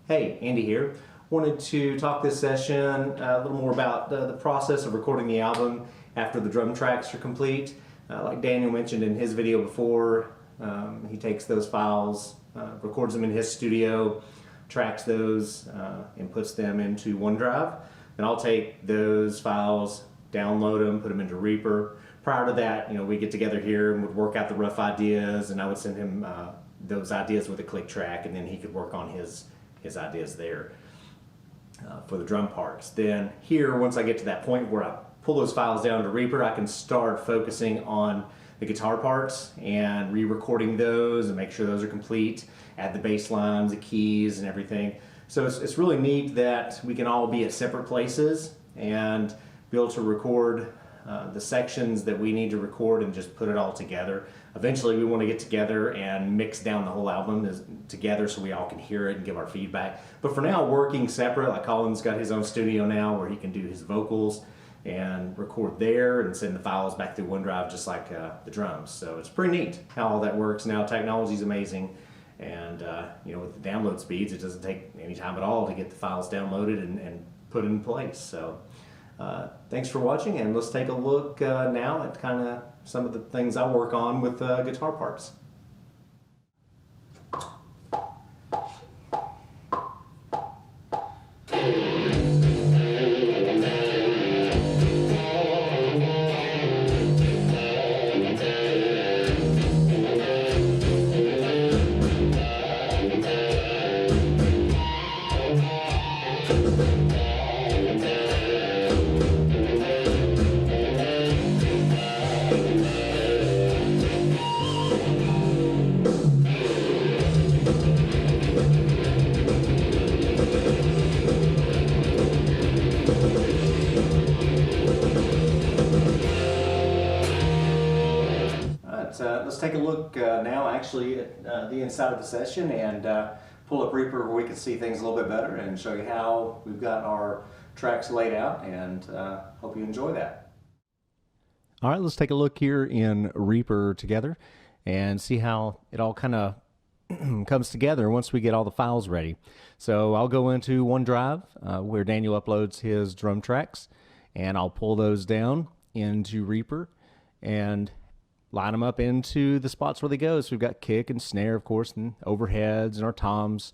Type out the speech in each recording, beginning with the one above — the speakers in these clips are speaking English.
Hey, Andy here. Wanted to talk this session a little more about the process of recording the album after the drum tracks are complete. Like Daniel mentioned in his video before, he takes those files, records them in his studio, tracks those, and puts them into OneDrive. And I'll take those files, download them, put them into Reaper. Prior to that, we get together here and would work out the rough ideas, and I would send him those ideas with a click track, and then he could work on his ideas there for the drum parts. Then here, once I get to that point where I pull those files down to Reaper, I can start focusing on the guitar parts and re-recording those and make sure those are complete, add the bass lines, the keys, and everything. So it's really neat that we can all be at separate places and be able to record the sections that we need to record and just put it all together. Eventually we want to get together and mix down the whole album together so we all can hear it and give our feedback. But for now, working separate, like Collin's got his own studio now where he can do his vocals and record there and send the files back through OneDrive just like the drums. So it's pretty neat how all that works now. Technology's amazing, and with the download speeds, it doesn't take any time at all to get the files downloaded and put in place. So thanks for watching, and let's take a look now at kind of some of the things I work on with guitar parts. Let's take a look now actually at the inside of the session and pull up Reaper where we can see things a little bit better and show you how we've got our tracks laid out, and hope you enjoy that. All right, let's take a look here in Reaper together and see how it all kind of comes together once we get all the files ready. So I'll go into OneDrive where Daniel uploads his drum tracks, and I'll pull those down into Reaper and line them up into the spots where they go. So we've got kick and snare, of course, and overheads and our toms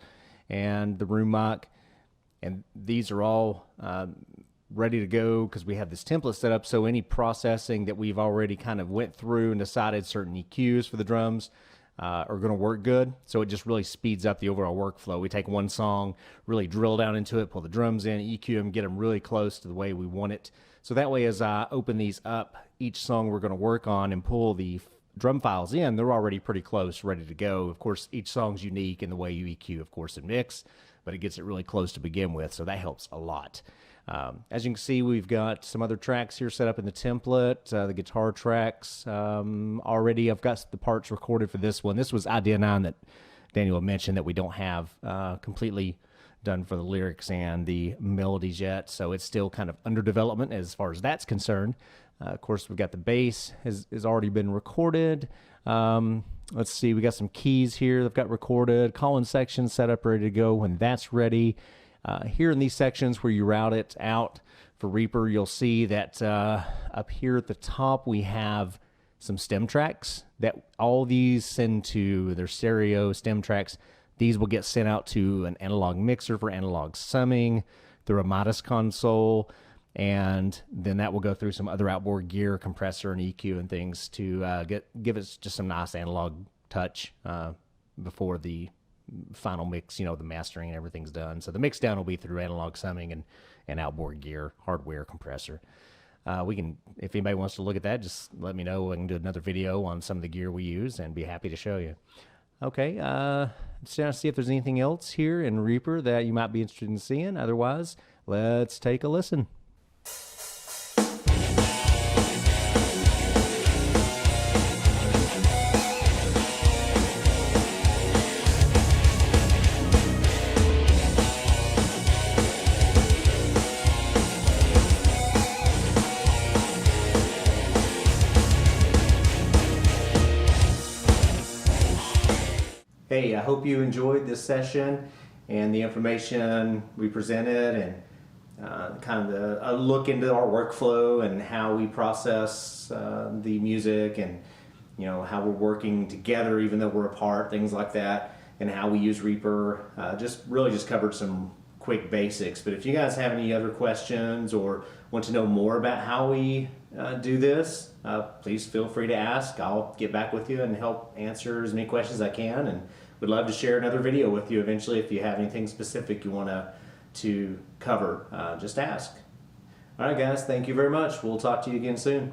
and the room mic. And these are all ready to go because we have this template set up. So any processing that we've already kind of went through and decided certain EQs for the drums are going to work good. So it just really speeds up the overall workflow. We take one song, really drill down into it, pull the drums in, EQ them, get them really close to the way we want it. So that way, as I open these up, each song we're going to work on and pull the drum files in, they're already pretty close, ready to go. Of course, each song's unique in the way you EQ, of course, and mix, but it gets it really close to begin with, so that helps a lot. As you can see, we've got some other tracks here set up in the template, the guitar tracks. Already, I've got the parts recorded for this one. This was idea 9 that Daniel mentioned that we don't have completely done for the lyrics and the melodies yet, so it's still kind of under development as far as that's concerned. Of course, we've got the bass has already been recorded. Let's see, we got some keys here that got recorded. Collin section set up, ready to go when that's ready. Here in these sections where you route it out for Reaper, you'll see that up here at the top we have some stem tracks that all these send to their stereo stem tracks. These will get sent out to an analog mixer for analog summing through a Midas console, and then that will go through some other outboard gear, compressor and EQ and things to give us just some nice analog touch before the final mix, the mastering and everything's done. So the mix down will be through analog summing and outboard gear, hardware, compressor. We can, if anybody wants to look at that, just let me know. I can do another video on some of the gear we use and be happy to show you. Okay, let's see if there's anything else here in Reaper that you might be interested in seeing. Otherwise, let's take a listen. Hey, I hope you enjoyed this session, and the information we presented, and kind of a look into our workflow and how we process the music, and how we're working together even though we're apart, things like that, and how we use Reaper. Just covered some quick basics. But if you guys have any other questions or want to know more about how we do this, please feel free to ask. I'll get back with you and help answer as many questions as I can, and would love to share another video with you eventually if you have anything specific you want to cover. Just ask. All right, guys, thank you very much. We'll talk to you again soon.